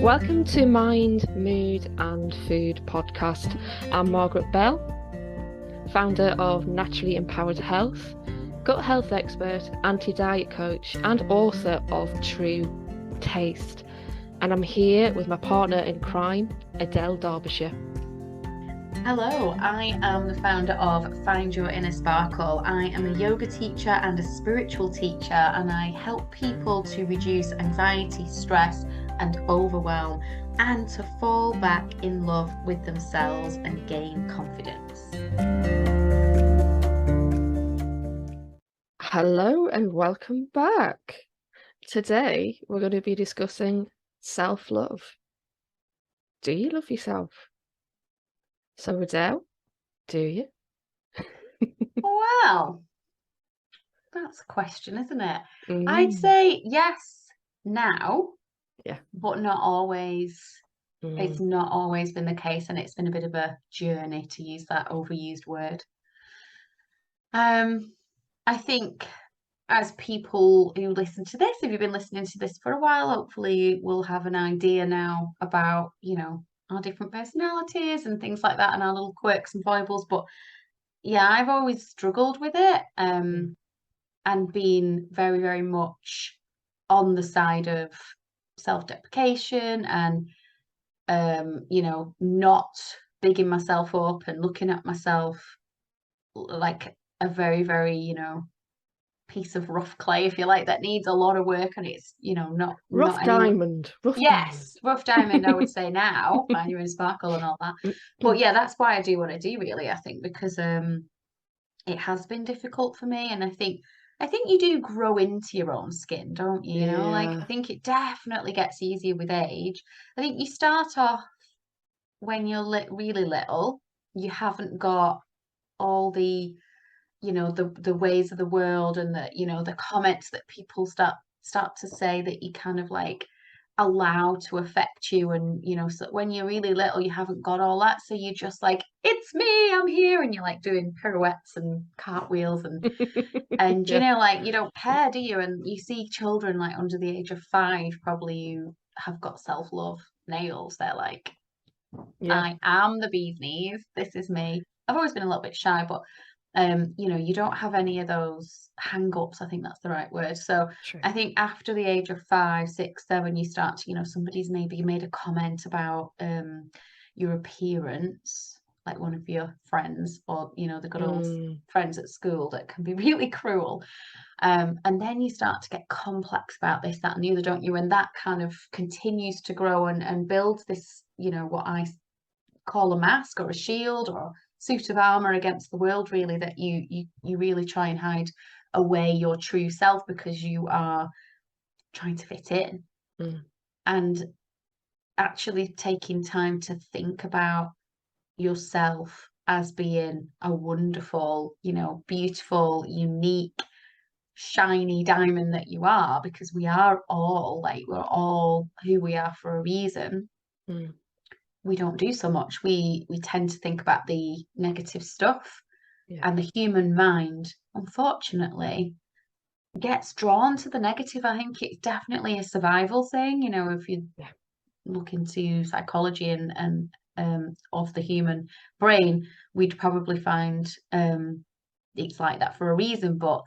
Welcome to Mind, Mood and Food podcast. I'm Margaret Bell, founder of Naturally Empowered Health, gut health expert, anti-diet coach and author of True Taste. And I'm here with my partner in crime, Adele Derbyshire. Hello, I am the founder of Find Your Inner Sparkle. I am a yoga teacher and a spiritual teacher, and I help people to reduce anxiety, stress, and overwhelm, and to fall back in love with themselves and gain confidence. Hello and welcome back. Today we're going to be discussing self-love. Do you love yourself? So Adele, do you? Well, that's a question, isn't it? I'd say yes now, Yeah, but not always. It's not always been the case, and it's been a bit of a journey, to use that overused word. I think as people who listen to this, if you've been listening to this for a while, hopefully we'll have an idea now about, our different personalities and things like that and our little quirks and foibles. But yeah, I've always struggled with it and been very, very much on the side of self-deprecation and, not bigging myself up and looking at myself like a very, very, piece of rough clay, if you like, that needs a lot of work, and it's not rough diamond. Yes, rough diamond. I would say now, Find Your Inner Sparkle and all that. But yeah, that's why I do what I do, really. I think because it has been difficult for me, and I think you do grow into your own skin, don't you? Like I think it definitely gets easier with age. I think you start off when you're really little, you haven't got all the the ways of the world and the comments that people start to say that you kind of like allow to affect you, and so when you're really little you haven't got all that, so you're just like, it's me, I'm here, and you're like doing pirouettes and cartwheels and like you don't care, do you? And you see children like under the age of 5 probably who have got self-love nails. They're like, I am the bee's knees, this is me. I've always been a little bit shy, but you don't have any of those hang-ups, I think that's the right word. So True. I think after the age of 5, 6, 7, you start to, somebody's maybe made a comment about your appearance, like one of your friends, or the good old friends at school, that can be really cruel. And then you start to get complex about this, that, and the other, don't you? And that kind of continues to grow and build this, what I call a mask or a shield or suit of armor against the world, really, that you really try and hide away your true self because you are trying to fit in. And actually taking time to think about yourself as being a wonderful, beautiful, unique, shiny diamond that you are, because we are all like, we're all who we are for a reason. We don't do so much. We tend to think about the negative stuff, and the human mind, unfortunately, gets drawn to the negative. I think it's definitely a survival thing. If you look into psychology and of the human brain, we'd probably find it's like that for a reason, but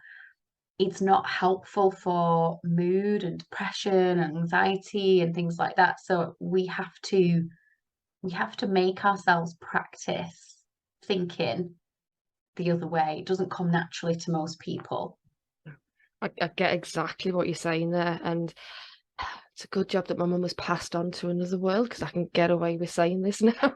it's not helpful for mood and depression and anxiety and things like that. So we have to make ourselves practice thinking the other way. It doesn't come naturally to most people. I get exactly what you're saying there, and it's a good job that my mum was passed on to another world, because I can get away with saying this now.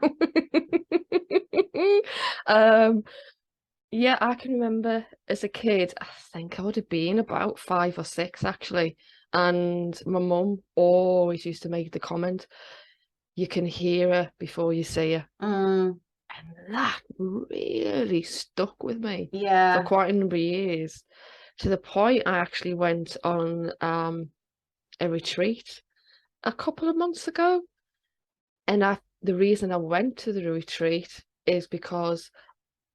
Yeah, I can remember as a kid, I think I would have been about 5 or 6 actually, and my mum always used to make the comment, you can hear her before you see her. And that really stuck with me for quite a number of years, to the point I actually went on a retreat a couple of months ago. And the reason I went to the retreat is because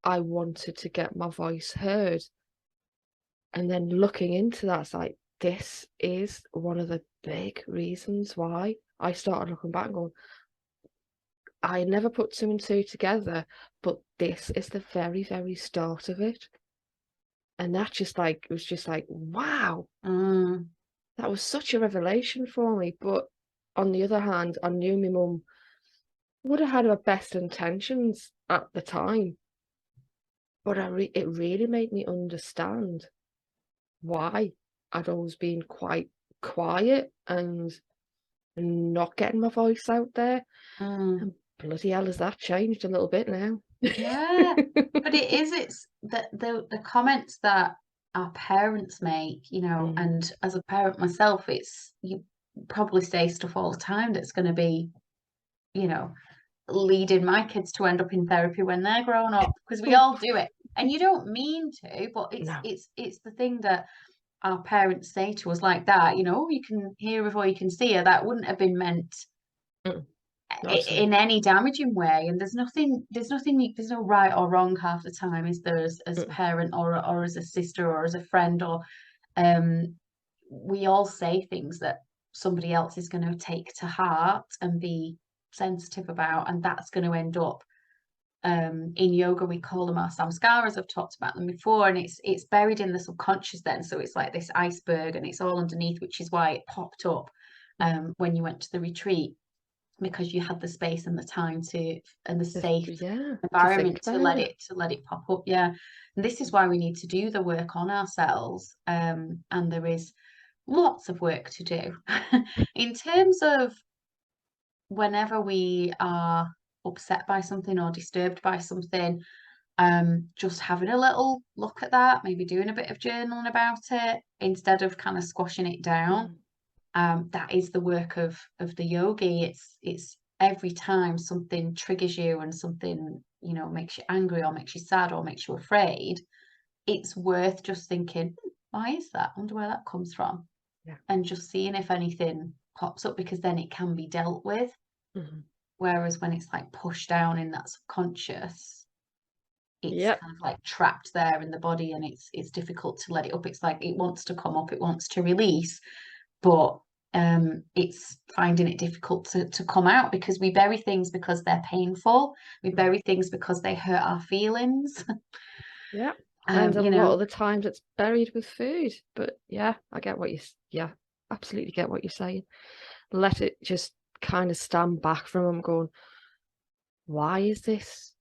I wanted to get my voice heard. And then looking into that, it's like, this is one of the big reasons why I started looking back and going, I never put two and two together, but this is the very, very start of it. And that just like, it was just like, wow, that was such a revelation for me. But on the other hand, I knew my mum would have had her best intentions at the time, but it really made me understand why I'd always been quite quiet and not getting my voice out there. And bloody hell, has that changed a little bit now? Yeah, but it's the comments that our parents make, you know, and as a parent myself, it's you probably say stuff all the time that's going to be, you know, leading my kids to end up in therapy when they're grown up, because we all do it, and you don't mean to, but No. it's the thing that our parents say to us like that, you know, you can hear her or you can see her. That wouldn't have been meant in any damaging way, and there's no right or wrong half the time, is there, as a parent or as a sister or as a friend, or we all say things that somebody else is going to take to heart and be sensitive about, and that's going to end up in yoga we call them our samskaras. I've talked about them before, and it's buried in the subconscious then, so it's like this iceberg and it's all underneath, which is why it popped up when you went to the retreat, because you had the space and the time to, and the safe environment to let it pop up. Yeah, and this is why we need to do the work on ourselves, and there is lots of work to do in terms of whenever we are upset by something or disturbed by something, just having a little look at that, maybe doing a bit of journaling about it instead of kind of squashing it down. That is the work of the yogi. It's every time something triggers you and something, you know, makes you angry or makes you sad or makes you afraid, it's worth just thinking, why is that? I wonder where that comes from. Yeah. And just seeing if anything pops up, because then it can be dealt with. Whereas when it's like pushed down in that subconscious, it's kind of like trapped there in the body, and it's difficult to let it up. It's like it wants to come up, it wants to release, but it's finding it difficult to come out, because we bury things because they're painful. We bury things because they hurt our feelings. Yeah. And a lot of the times it's buried with food. But yeah, I get what absolutely get what you're saying. Let it just kind of stand back from them, going, why is this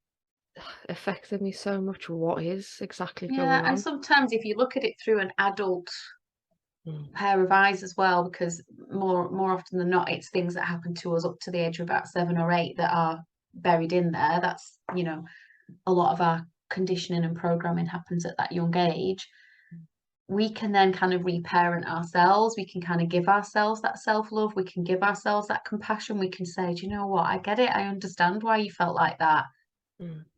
affecting me so much? What is exactly going on? And sometimes if you look at it through an adult pair of eyes as well, because more often than not, it's things that happen to us up to the age of about 7 or 8 that are buried in there. That's, you know, a lot of our conditioning and programming happens at that young age. We can then kind of reparent ourselves. We can kind of give ourselves that self-love. We can give ourselves that compassion. We can say, do you know what? I get it. I understand why you felt like that.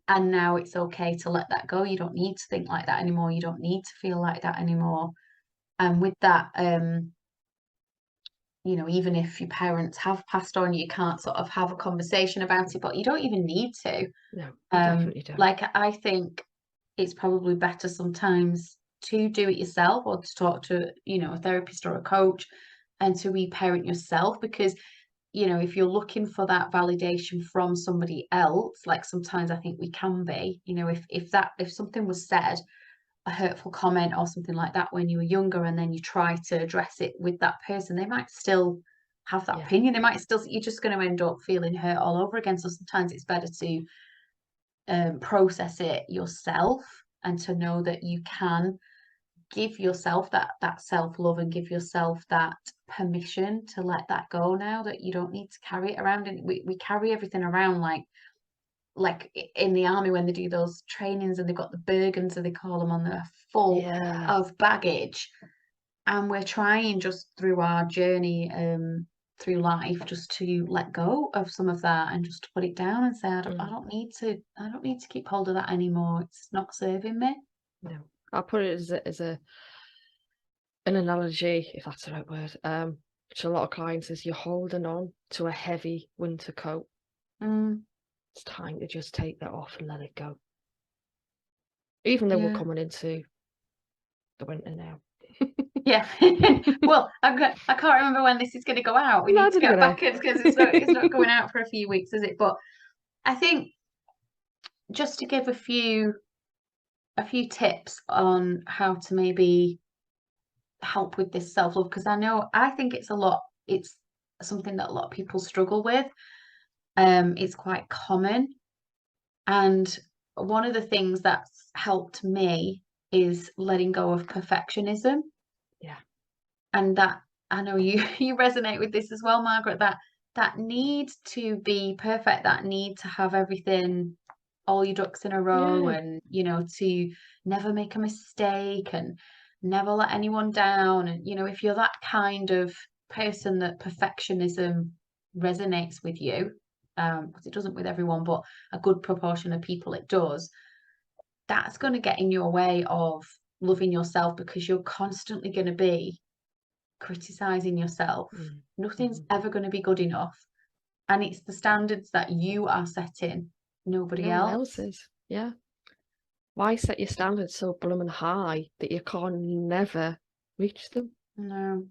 And now it's okay to let that go. You don't need to think like that anymore. You don't need to feel like that anymore. And with that, you know, even if your parents have passed on, you can't sort of have a conversation about it, but you don't even need to. No, definitely don't. Like, I think it's probably better sometimes to do it yourself, or to talk to, you know, a therapist or a coach, and to reparent yourself, because, you know, if you're looking for that validation from somebody else, like sometimes I think we can be, you know, if something was said, a hurtful comment or something like that when you were younger, and then you try to address it with that person, they might still have that opinion. They might still, you're just going to end up feeling hurt all over again. So sometimes it's better to process it yourself, and to know that you can give yourself that self-love, and give yourself that permission to let that go now, that you don't need to carry it around. And we carry everything around like in the army when they do those trainings, and they've got the bergens, as they call them, on, they're full of baggage. And we're trying just through our journey through life just to let go of some of that, and just to put it down and say, I don't need to keep hold of that anymore. It's not serving me. No, I'll put it as an analogy, if that's the right word, which a lot of clients is, you're holding on to a heavy winter coat. It's time to just take that off and let it go. Even though we're coming into the winter now. Yeah. Well, I can't remember when this is going to go out. We need to Neither get do I. back in because it's not going out for a few weeks, is it? But I think just to give a few tips on how to maybe help with this self-love, because I think it's something that a lot of people struggle with. It's quite common. And one of the things that's helped me is letting go of perfectionism. Yeah. And that, I know you you resonate with this as well, Margaret, that need to be perfect, that need to have everything, all your ducks in a row, Yeah. and to never make a mistake and never let anyone down. And if you're that kind of person that perfectionism resonates with you, because it doesn't with everyone, but a good proportion of people it does, that's going to get in your way of loving yourself, because you're constantly going to be criticizing yourself. Mm. Nothing's Mhm. ever going to be good enough. And it's the standards that you are setting, nobody No one else. else is. Yeah. Why set your standards so blooming high that you can't never reach them? No.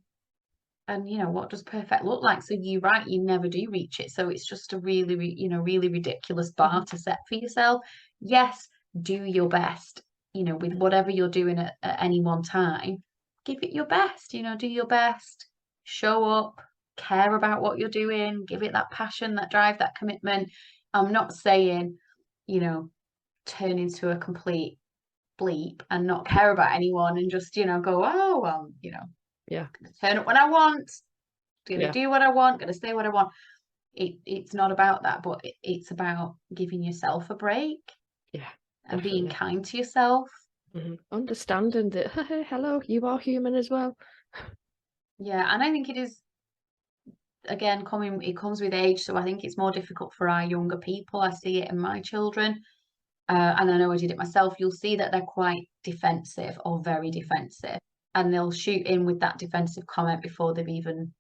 And what does perfect look like? So you never do reach it. So it's just a really, really ridiculous bar Mhm. to set for yourself. Yes, do your best, with whatever you're doing at any one time. Give it your best, do your best, show up, care about what you're doing, give it that passion, that drive, that commitment. I'm not saying, you know, turn into a complete bleep and not care about anyone and just, go, oh, well, Yeah. turn up when I want, gonna Yeah. do what I want, gonna say what I want. It's not about that, but it's about giving yourself a break Yeah. and being Definitely. kind to yourself. Understanding that, hello, you are human as well. Yeah, and I think it is, again, it comes with age, so I think it's more difficult for our younger people. I see it in my children, and I know I did it myself. You'll see that they're quite defensive or very defensive, and they'll shoot in with that defensive comment before they've even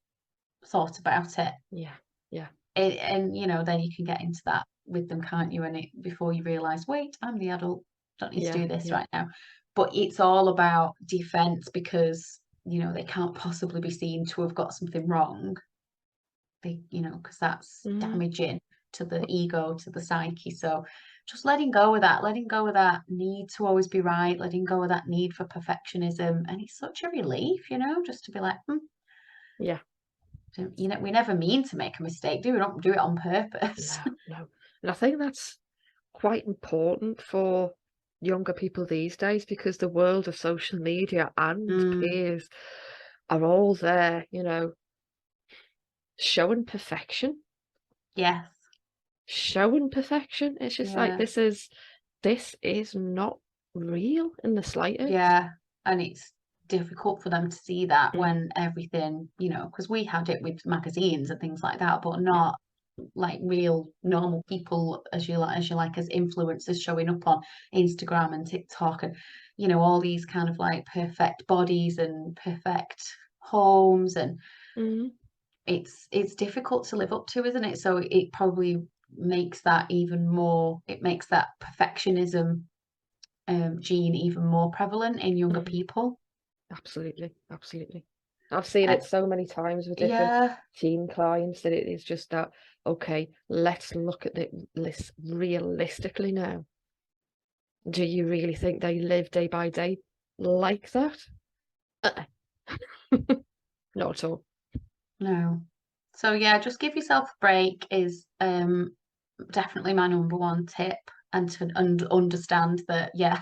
thought about it. Yeah. Yeah. And then you can get into that with them, can't you? And before you realize, wait, I'm the adult, don't need to Yeah. do this Yeah. right now. But it's all about defense, because they can't possibly be seen to have got something wrong. Because that's Mhm. damaging to the ego, to the psyche. So just letting go of that need to always be right, letting go of that need for perfectionism. And it's such a relief, just to be like, Yeah. we never mean to make a mistake, do we? Don't do it on purpose. No, no. And I think that's quite important for younger people these days because the world of social media and Mm, peers are all there, showing perfection, yes, showing perfection. It's just like yeah, this is not real in the slightest. yeah. And it's difficult for them to see that Mm. when everything, because we had it with magazines and things like that, but Yeah. not like real normal people as influencers showing up on Instagram and TikTok, and all these kind of like perfect bodies and perfect homes. And Mhm. it's difficult to live up to, isn't it? So it probably makes that even more, it makes that perfectionism gene even more prevalent in younger Mhm. people. Absolutely, absolutely. I've seen Uh, it so many times with different yeah, teen clients that it is just that, okay, let's look at this realistically now. Do you really think they live day by day like that? Uh-uh. Not at all. no. So yeah, just give yourself a break is definitely my number one tip. And to understand that, yeah,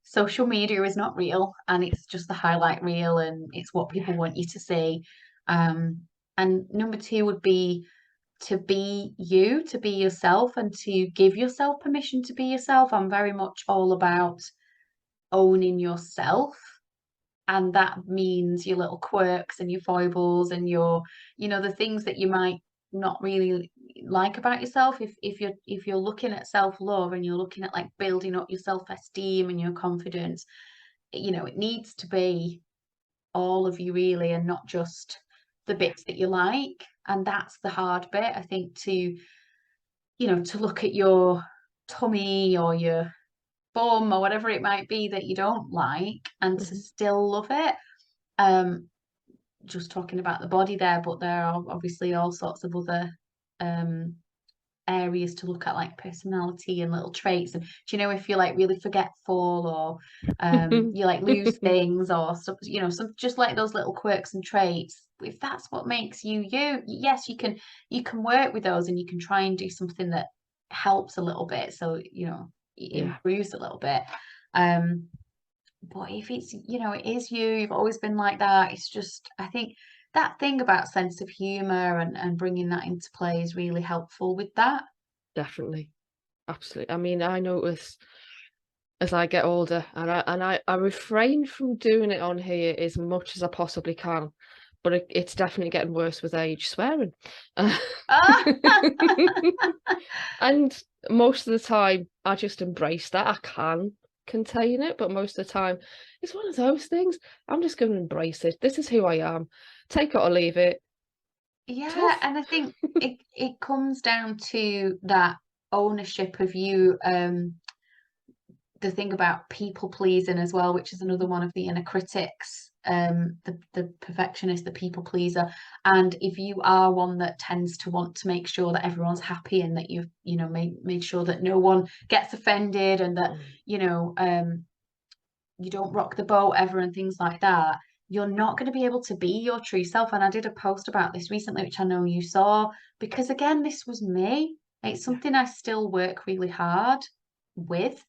social media is not real, and it's just the highlight reel, and it's what Yeah. people want you to see. Um, and number two would be to be you, to be yourself, and to give yourself permission to be yourself. I'm very much all about owning yourself. And that means your little quirks and your foibles and the things that you might not really like about yourself. If you're looking at self-love and you're looking at like building up your self-esteem and your confidence, it needs to be all of you really, and not just the Yeah. bits that you like. And that's the hard bit, I think, to look at your tummy or your bum or whatever it might be that you don't like, and to Mhm. still love it. just talking about the body there, but there are obviously all sorts of other areas to look at, like personality and little traits. And do you know, if you're like really forgetful, or you like lose things, or some, you know, some just like those little quirks and traits, if that's what makes you you, yes, you can work with those, and you can try and do something that helps a little bit, so you know, it Yeah, improves a little bit. But if it's, you know, it is you, you've always been like that, it's just, I think that thing about sense of humor and bringing that into play is really helpful with that. definitely. Absolutely. I mean, I notice as I get older, and I refrain from doing it on here as much as I possibly can, but it's definitely getting worse with age, swearing. Ah! And most of the time, I just embrace that. I can contain it, but most of the time, it's one of those things. I'm just going to embrace it. This is who I am. Take it or leave it. Yeah, Tough. and I think it comes down to that ownership of you, the thing about people pleasing as well, which is another one of the inner critics, the perfectionist, the people pleaser. And if you are one that tends to want to make sure that everyone's happy, and that you've, you know, made sure that no one gets offended, and that, Mm. you know, you don't rock the boat ever, and things like that, you're not going to be able to be your true self. And I did a post about this recently, which I know you saw, because again, this was me. It's Yeah. something I still work really hard with,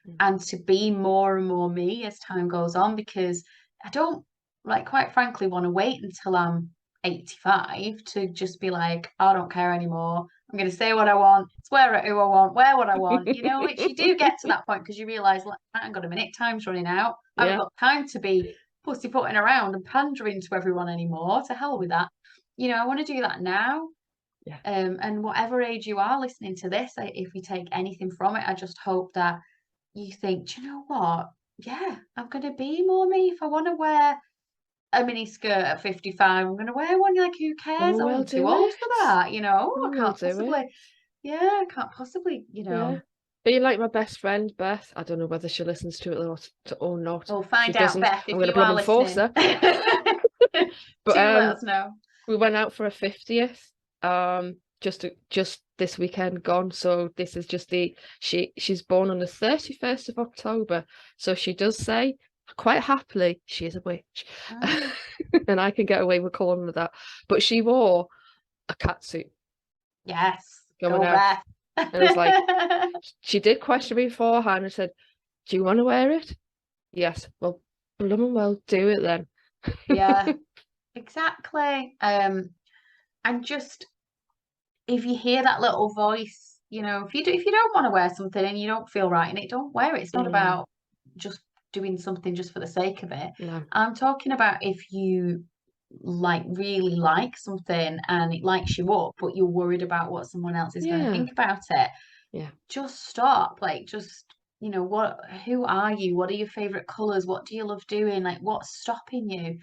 Mm. and to be more and more me as time goes on, because I don't, like, quite frankly, want to wait until I'm 85 to just be like, I don't care anymore. I'm going to say what I want, swear at who I want, wear what I want, you know, which you do get to that point because you realize, like, hang on a minute, time's running out. I haven't Yeah. got time to be pussyfooting around and pandering to everyone anymore. To hell with that. You know, I want to do that now. Yeah. And whatever age you are listening to this, if we take anything from it, I just hope that you think, do you know what? Yeah, I'm going to be more me. If I want to wear a mini skirt at 55, I'm going to wear one. Like, who cares? Oh, Oh, we'll I'm too do old for it. that. You know, Oh, I we'll can't do it. possibly, yeah, I can't possibly, you Yeah. know. Be like my best friend, Beth. I don't know whether she listens to it or not. We'll If she find out, doesn't, Beth, I'm if going to you are blooming force listening. her. But Do let us know. we went out for a 50th just this weekend gone, so this is just she's born on the 31st of October, so she does say quite happily she is a witch. Mm, And I can get away with calling her that, but she wore a catsuit yes, going go out, Beth. and it was like, she did question me beforehand and said, do you want to wear it? Yes. Well, blooming well, do it then. Yeah, exactly. And just, if you hear that little voice, you know, if you don't want to wear something and you don't feel right in it, don't wear it. It's not Mm, about just doing something just for the sake of it. no. I'm talking about if you like really like something and it lights you up, but you're worried about what someone else is going to Yeah. think about it. Yeah. Just stop. Like, just, you know, who are you? What are your favorite colors? What do you love doing? Like, what's stopping you?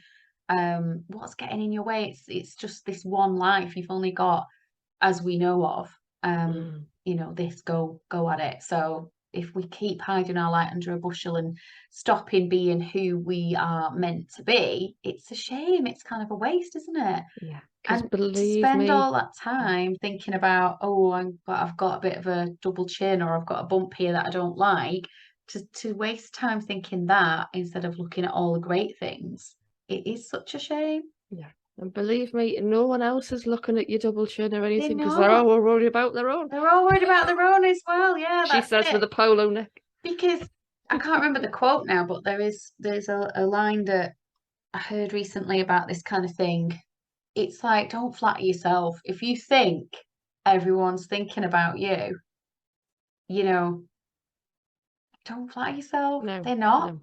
What's getting in your way? It's just this one life you've only got, as we know of. Mm, You know, this, go at it. So if we keep hiding our light under a bushel and stopping being who we are meant to be, it's a shame. It's kind of a waste, isn't it? yeah. Because And to believe spend me, all that time thinking about, oh, I've got a bit of a double chin, or I've got a bump here that I don't like, to waste time thinking that instead of looking at all the great things, it is such a shame. yeah. And believe me, no one else is looking at your double chin or They're anything because they're not. all worried about their own. They're all worried about their own as well. Yeah, She that's says with it. a polo neck. Because I can't remember the quote now, but there's a line that I heard recently about this kind of thing. It's like, don't flatter yourself. If you think everyone's thinking about you, you know, don't flatter yourself. No, They're not, no,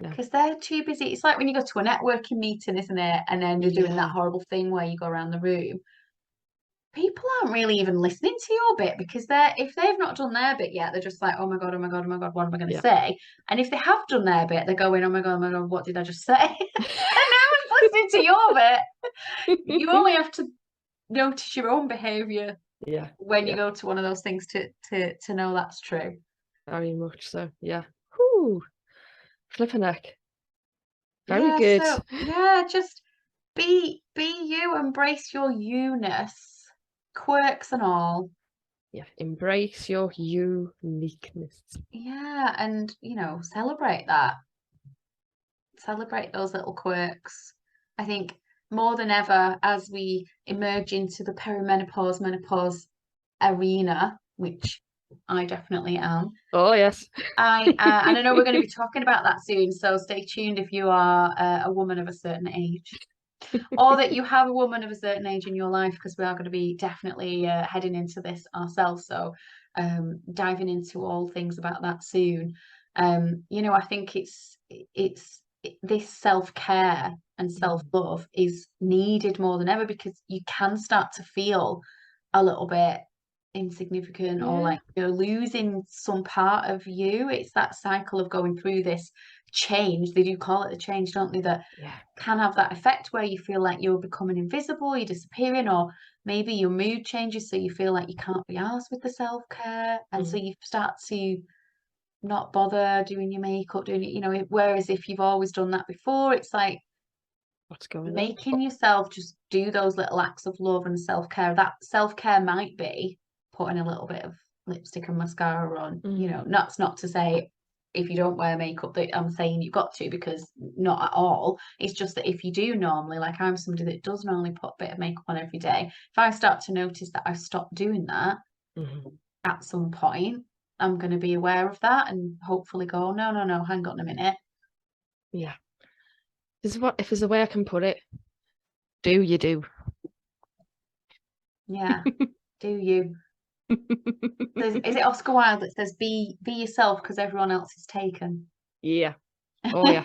no. because they're too busy. It's like when you go to a networking meeting, isn't it? And then they're doing that Yeah, horrible thing where you go around the room. People aren't really even listening to your bit, because if they've not done their bit yet, they're just like, oh my god, oh my god, oh my god, what am I going to yeah. say? And if they have done their bit, they're going, oh my god, what did I just say? And no one's listening to your bit. You only have to notice your own behaviour Yeah, when you yeah. go to one of those things to know that's true. Very much so. Yeah. Whoo, flip a neck. Very good. So yeah, just be you, embrace your you-ness, quirks and all. Yeah, embrace your uniqueness. Yeah, and celebrate that. Celebrate those little quirks. I think more than ever as we emerge into the perimenopause, menopause arena, which I definitely am. Oh yes. And I know we're going to be talking about that soon, so stay tuned if you are a woman of a certain age, or that you have a woman of a certain age in your life, because we are going to be definitely heading into this ourselves. So diving into all things about that soon. I think this self-care and self-love is needed more than ever, because you can start to feel a little bit insignificant, or like you're losing some part of you. It's that cycle of going through this change. They do call it the change, don't they? That can have that effect where you feel like you're becoming invisible, you're disappearing, or maybe your mood changes so you feel like you can't be arsed with the self-care, and so you start to not bother doing your makeup, doing it, whereas if you've always done that before, it's like what's going on? Making yourself just do those little acts of love and self-care. That self-care might be putting a little bit of lipstick and mascara on. That's not to say if you don't wear makeup that I'm saying you've got to, because not at all. It's just that if you do normally, like I'm somebody that does normally put a bit of makeup on every day, if I start to notice that I've stopped doing that at some point, I'm going to be aware of that and hopefully go, no, hang on a minute. Yeah. If there's a way I can put it, do you do? Yeah, do you? Is it Oscar Wilde that says, "Be yourself because everyone else is taken"? Yeah. Oh yeah.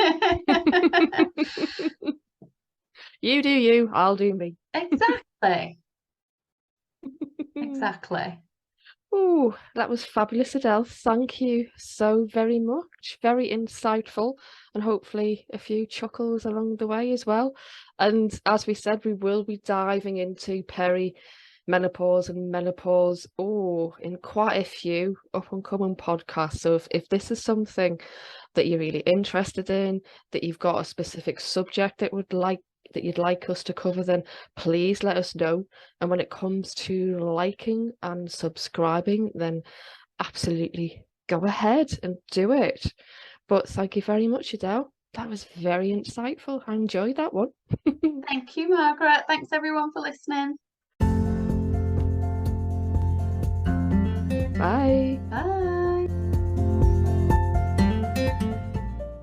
You do you, I'll do me. Exactly. Exactly. Oh, that was fabulous, Adele. Thank you so very much. Very insightful, and hopefully a few chuckles along the way as well. And as we said, we will be diving into perimenopause and menopause, in quite a few up and coming podcasts. So if this is something that you're really interested in, that you've got a specific subject that you'd like us to cover, then please let us know. And when it comes to liking and subscribing, then absolutely go ahead and do it. But thank you very much, Adele. That was very insightful. I enjoyed that one. Thank you, Margaret. Thanks everyone for listening. Bye. Bye.